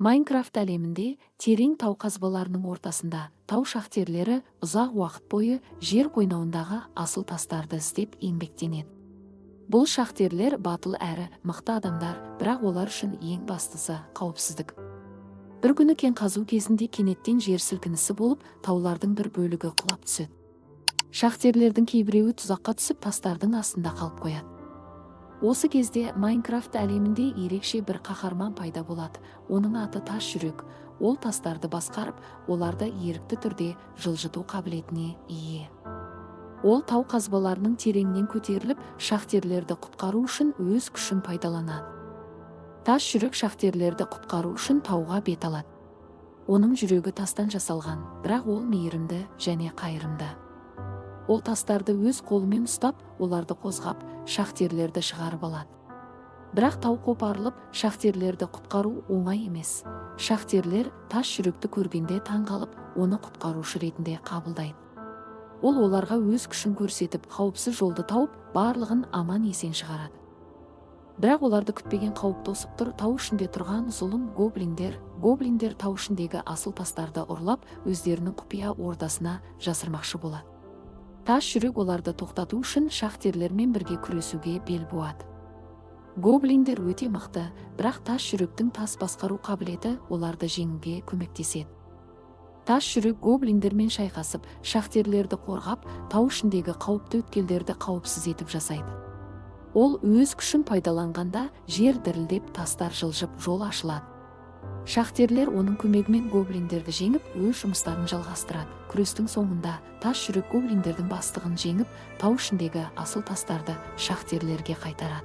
Майнкрафт әлемінде терең тау қазбаларының ортасында тау шахтерлері ұзақ уақыт бойы жер қойнауындағы асыл тастарды іздеп еңбектенеді. Бұл шахтерлер батыл әрі мықты адамдар, бірақ олар үшін ең бастысы қауіпсіздік. Бір күні кен қазу кезінде кенеттен жер сілкінісі болып, таулардың бір бөлігі құлап түседі. Шахтерлердің кейбіреуі тұзаққа түсіп, тастардың астында қалып қояды. Осы кезде Майнкрафт әлемінде ерекше бір қаһарман пайда болады. Оның аты тас жүрек. Ол тастарды басқарып, оларды ерікті түрде жылжыту қабілетіне ие. Ол тау қазбаларының тереңнен көтеріліп, шахтерлерді құтқару үшін өз күшін пайдаланады. Тас жүрек шахтерлерді құтқару үшін тауға бет алады. Оның жүрегі тастан жасалған, бірақ ол мейірімді және қайырымды. Ол тастарды өз қолымен ұстап, оларды қозғап, шахтерлерді шығарып алады. Бірақ тау қопарылып, шахтерлерді құтқару оңай емес. Шахтерлер тас жүректі көргенде таң қалып, оны құтқарушы ретінде қабылдайды. Ол оларға өз күшін көрсетіп, қауіпсіз жолды тауып, барлығын аман есен шығарады. Бірақ оларды күтпеген қауіп тосып тұр. Тау ішінде тұрған зұлым гоблиндер. Гоблиндер тау ішіндегі асыл тастарды ұрлап, өздерінің құпия ордасына жасырмақшы болады. Тас жүрек оларды тоқтату үшін шахтерлермен бірге күресуге бел буады. Гоблиндер өте мықты, бірақ тас жүректің тас басқару қабілеті оларды жеңуге көмектеседі. Тас жүрек гоблиндермен шайқасып, шахтерлерді қорғап, тау ішіндегі қауіпті өткелдерді қауіпсіз етіп жасайды. Ол өз күшін пайдаланғанда жер дірілдеп, тастар жылжып, жол ашылады. Шахтерлер оның көмегімен гоблиндерді жеңіп, өз жұмыстарын жалғастырады. Күрестің соңында тас жүрек гоблиндердің бастығын жеңіп, тау ішіндегі асыл тастарды шахтерлерге қайтарады.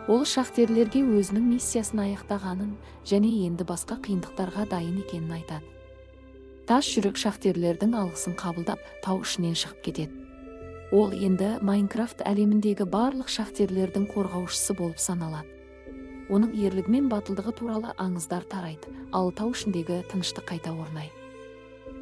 Ол шахтерлерге өзінің миссиясын аяқтағанын және енді басқа қиындықтарға дайын екенін айтады. Тас жүрек шахтерлердің алғысын қабылдап, тау ішінен шығып кетеді. Ол енді Майнкрафт әлеміндегі барлық шахтерлердің қорғаушысы болып саналады. Оның ерлігі мен батылдығы туралы аңыздар тарайды, ал тау ішіндегі тыныштық қайта орнайды.